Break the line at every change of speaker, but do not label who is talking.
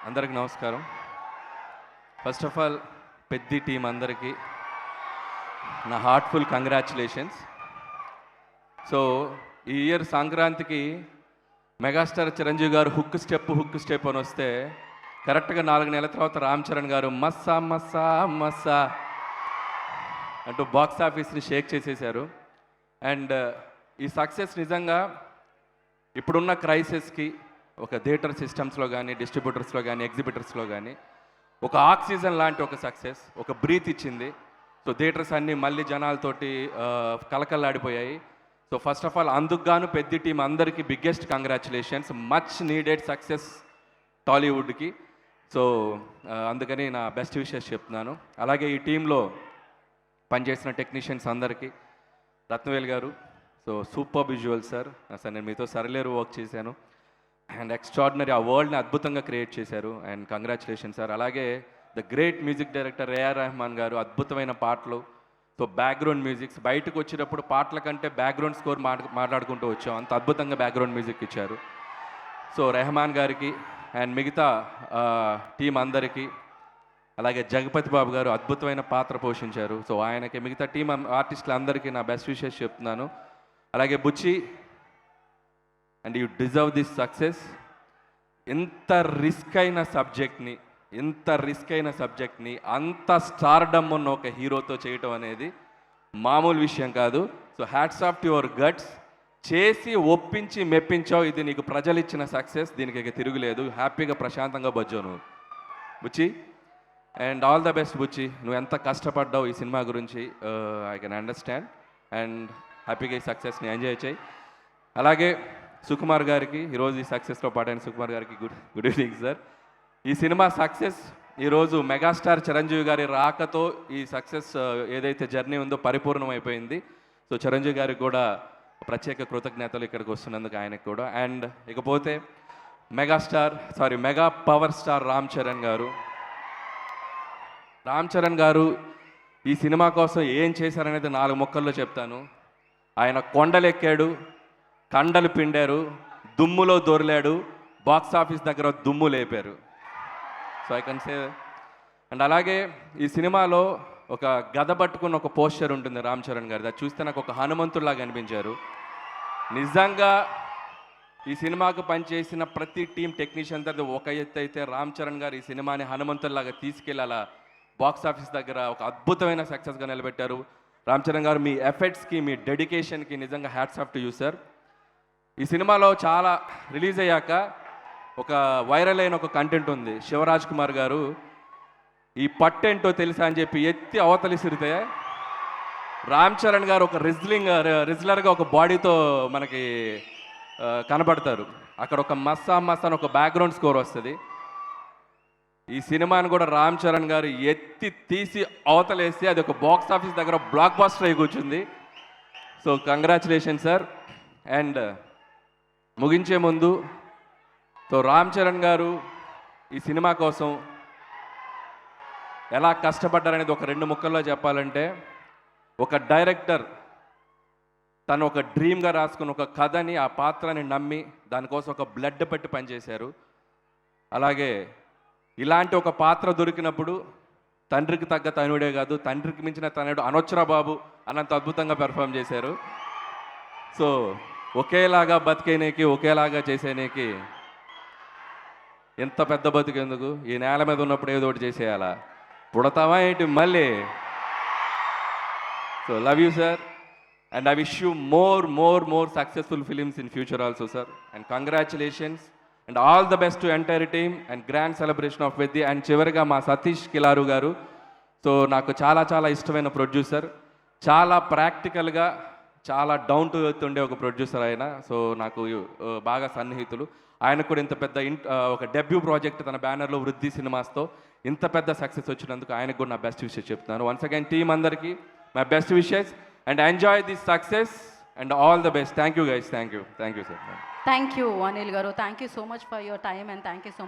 అందరికి నమస్కారం. First of all Peddi team అందరికీ నా హార్ట్ఫుల్ కంగ్రాచులేషన్స్. సో ఈ ఇయర్ సంక్రాంతికి మెగాస్టార్ చిరంజీవి గారు హుక్ స్టెప్ అని వస్తే కరెక్ట్గా 4 నెలల తర్వాత రామ్ చరణ్ గారు మస్సా మస్సా మస్సా అంటూ బాక్స్ ఆఫీస్ని షేక్ చేసేశారు. అండ్ ఈ సక్సెస్ నిజంగా ఇప్పుడున్న క్రైసిస్కి ఒక థియేటర్ సిస్టమ్స్లో కానీ, డిస్ట్రిబ్యూటర్స్లో కానీ, ఎగ్జిబిటర్స్లో కానీ ఒక ఆక్సిజన్ లాంటి ఒక సక్సెస్, ఒక బ్రీత్ ఇచ్చింది. సో థియేటర్స్ అన్నీ మళ్ళీ జనాలతోటి కలకల్లాడిపోయాయి. సో ఫస్ట్ ఆఫ్ ఆల్ అందుకు గాను పెద్ద టీం అందరికీ biggest congratulations. Much needed success టాలీవుడ్కి. సో అందుకని నా బెస్ట్ విషెస్ చెప్తున్నాను. అలాగే ఈ టీంలో పనిచేసిన టెక్నీషియన్స్ అందరికీ, రత్నవేల్ గారు, సో సూపర్ విజువల్ సార్. అసలు నేను మీతో సరలేరు వర్క్ చేశాను అండ్ ఎక్స్ట్రాడినరీ, ఆ వరల్డ్ని అద్భుతంగా క్రియేట్ చేశారు అండ్ కంగ్రాచులేషన్ సార్. అలాగే the great music director A R Rahman garu, అద్భుతమైన పాటలు. సో బ్యాక్గ్రౌండ్ మ్యూజిక్స్ బయటకు వచ్చేటప్పుడు పాటల కంటే బ్యాక్గ్రౌండ్ స్కోర్ మాట్లాడుకుంటూ వచ్చాం, అంత అద్భుతంగా బ్యాక్గ్రౌండ్ మ్యూజిక్ ఇచ్చారు. సో రెహమాన్ గారికి అండ్ మిగతా టీం అందరికీ, అలాగే జగపతి బాబు గారు అద్భుతమైన పాత్ర పోషించారు. సో ఆయనకి, మిగతా టీం ఆర్టిస్టులు అందరికీ నా బెస్ట్ విషెస్ చెప్తున్నాను. అలాగే Buchi, and you deserve this success. ఎంత రిస్క్ అయిన సబ్జెక్ట్ని అంత స్టార్డమ్ ఉన్న ఒక హీరోతో చేయటం అనేది మామూలు విషయం కాదు. So hats off to your guts. చేసి ఒప్పించి మెప్పించావు, ఇది నీకు ప్రజలు ఇచ్చిన సక్సెస్, దీనికి ఇక తిరుగులేదు. హ్యాపీగా ప్రశాంతంగా బజ్జావు నువ్వు బుచ్చి. అండ్ ఆల్ ద బెస్ట్ బుచ్చి. నువ్వు ఎంత కష్టపడ్డావు ఈ సినిమా గురించి, ఐ కెన్ అండర్స్టాండ్. అండ్ హ్యాపీగా ఈ సక్సెస్ని ఎంజాయ్ చేయి. అలాగే సుకుమార్ గారికి, ఈరోజు ఈ సక్సెస్లో పాటైన సుకుమార్ గారికి గుడ్ ఈవినింగ్ సార్. ఈ సినిమా సక్సెస్ ఈరోజు మెగాస్టార్ చిరంజీవి గారి రాకతో ఈ సక్సెస్ ఏదైతే జర్నీ ఉందో పరిపూర్ణమైపోయింది. సో చిరంజీవి గారికి కూడా ప్రత్యేక కృతజ్ఞతలు ఇక్కడికి వస్తున్నందుకు, ఆయనకు కూడా. అండ్ ఇకపోతే mega power star Ram Charan గారు ఈ సినిమా కోసం ఏం చేశారనేది 4 ముక్కల్లో చెప్తాను. ఆయన కొండలెక్కాడు, కండలు పిండారు, దుమ్ములో దొర్లాడు, బాక్స్ ఆఫీస్ దగ్గర దుమ్ము లేపారు. So I can say. And అలాగే ఈ సినిమాలో ఒక గద పట్టుకున్న ఒక పోస్టర్ ఉంటుంది రామ్ చరణ్ గారిది. అది చూస్తే నాకు ఒక హనుమంతుడిలాగా అనిపించారు. నిజంగా ఈ సినిమాకు పనిచేసిన ప్రతి టీం టెక్నీషియన్ దగ్గర ఒక ఎత్తు అయితే, రామ్ చరణ్ గారు ఈ సినిమాని హనుమంతుడిలాగా తీసుకెళ్ళి అలా బాక్స్ ఆఫీస్ దగ్గర ఒక అద్భుతమైన సక్సెస్గా నిలబెట్టారు. రామ్ చరణ్ గారు, మీ ఎఫర్ట్స్కి, మీ డెడికేషన్కి నిజంగా hats off to you sir. ఈ సినిమాలో చాలా రిలీజ్ అయ్యాక ఒక వైరల్ అయిన ఒక కంటెంట్ ఉంది. శివరాజ్ కుమార్ గారు ఈ పట్టేంటో తెలుసా అని చెప్పి ఎత్తి అవతలిసిరితే రామ్ చరణ్ గారు ఒక రిజ్లర్గా ఒక బాడీతో మనకి కనబడతారు. అక్కడ ఒక మస్సా అని ఒక బ్యాక్గ్రౌండ్ స్కోర్ వస్తుంది. ఈ సినిమాని కూడా రామ్ చరణ్ గారు ఎత్తి తీసి అవతలేసి అది ఒక బాక్స్ ఆఫీస్ దగ్గర బ్లాక్ బస్టర్ అయి కూర్చుంది. So congratulation sir. అండ్ ముగించే ముందు, సో రామ్ చరణ్ గారు ఈ సినిమా కోసం ఎలా కష్టపడ్డారనేది ఒక 2 ముక్కల్లో చెప్పాలంటే, ఒక డైరెక్టర్ తను ఒక డ్రీమ్గా రాసుకున్న ఒక కథని, ఆ పాత్రని నమ్మి దానికోసం ఒక బ్లడ్ పెట్టి పనిచేశారు. అలాగే ఇలాంటి ఒక పాత్ర దొరికినప్పుడు తండ్రికి తగ్గ తనుడే కాదు, తండ్రికి మించిన తనుడు అనొచ్చరా బాబు అన్నంత అద్భుతంగా పెర్ఫామ్ చేశారు. సో ఒకేలాగా బతికేనేకి, ఒకేలాగా చేసేనేకి ఎంత పెద్ద బతికేందుకు, ఈ నేల మీద ఉన్నప్పుడు ఏదో ఒకటి చేసేయాలా, పుడతావా ఏంటి మళ్ళీ. So love you sir and I wish you more successful films in future also sir. And congratulations and all the best to entire team and grand celebration of Peddi. And చివరిగా మా సతీష్ కిలారు గారు, సో నాకు చాలా ఇష్టమైన ప్రొడ్యూసర్. చాలా ప్రాక్టికల్గా, చాలా down to earth ఉండే ఒక ప్రొడ్యూసర్ ఆయన. సో నాకు బాగా సన్నిహితులు. ఆయనకు కూడా ఇంత పెద్ద ఒక డెబ్యూ ప్రాజెక్ట్ తన బ్యానర్లో వృద్ధి సినిమాస్తో ఇంత పెద్ద సక్సెస్ వచ్చినందుకు ఆయనకు కూడా నా బెస్ట్ విషెస్ చెప్తున్నాను. వన్స్ అగైన్ టీం అందరికీ my best wishes and enjoy this success and all the best. Thank you guys. Thank you sir.
Thank you, Anil Garu. Thank you so much for your time and thank you so much.